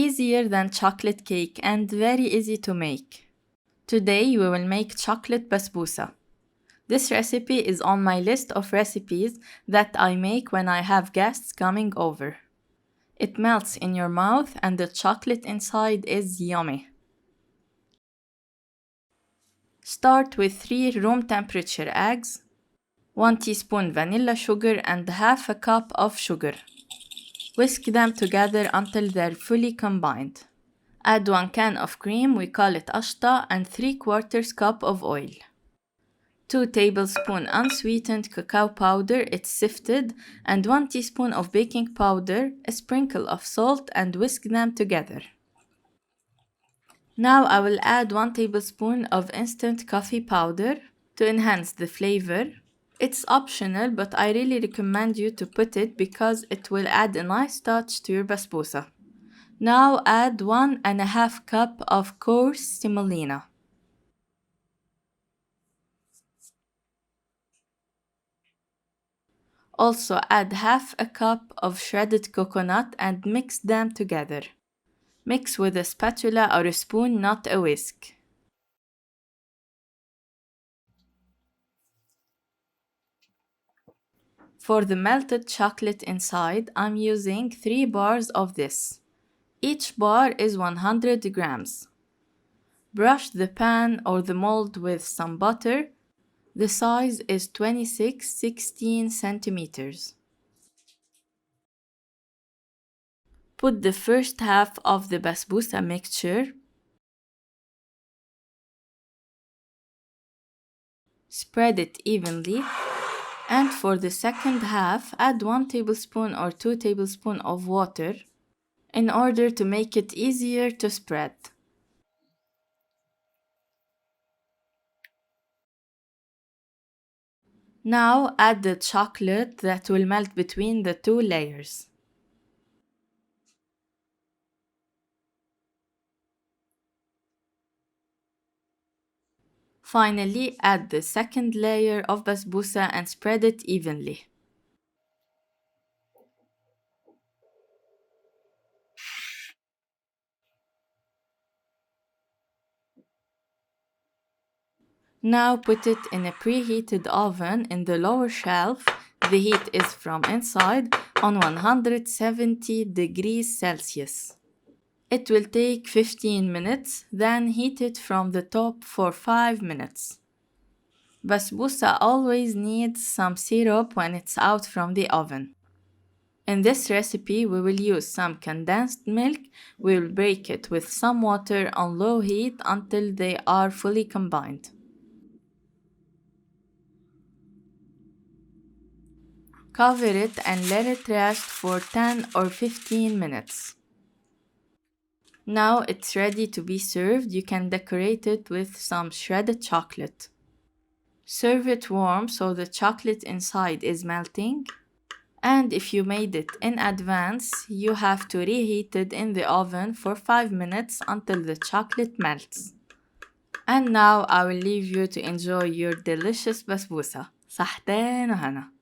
Easier than chocolate cake and very easy to make. Today we will make chocolate basbousa. This recipe is on my list of recipes that I make when I have guests coming over. It melts in your mouth and the chocolate inside is yummy. Start with 3 room temperature eggs, 1 teaspoon vanilla sugar and half a cup of sugar. Whisk them together until they're fully combined. Add 1 can of cream, we call it ashta, and 3/4 cup of oil. 2 tablespoons unsweetened cacao powder, it's sifted, and 1 teaspoon of baking powder, a sprinkle of salt, and whisk them together. Now I will add 1 tablespoon of instant coffee powder to enhance the flavor. It's optional, but I really recommend you to put it because it will add a nice touch to your basbousa. Now add 1.5 cup of coarse semolina. Also add half a cup of shredded coconut and mix them together. Mix with a spatula or a spoon, not a whisk. For the melted chocolate inside, I'm using 3 bars of this. Each bar is 100 grams. Brush the pan or the mold with some butter. The size is 26-16 centimeters. Put the first half of the basbousa mixture. Spread it evenly. And for the second half, add 1 tablespoon or 2 tablespoons of water in order to make it easier to spread. Now add the chocolate that will melt between the 2 layers. Finally, add the second layer of basbousa and spread it evenly. Now put it in a preheated oven in the lower shelf. The heat is from inside on 170 degrees Celsius. It will take 15 minutes, then heat it from the top for 5 minutes. Basbousa always needs some syrup when it's out from the oven. In this recipe, we will use some condensed milk. We will break it with some water on low heat until they are fully combined. Cover it and let it rest for 10 or 15 minutes. Now it's ready to be served. You can decorate it with some shredded chocolate. Serve it warm so the chocolate inside is melting. And if you made it in advance, you have to reheat it in the oven for 5 minutes until the chocolate melts. And now I will leave you to enjoy your delicious basbousa. صحتين وهنا.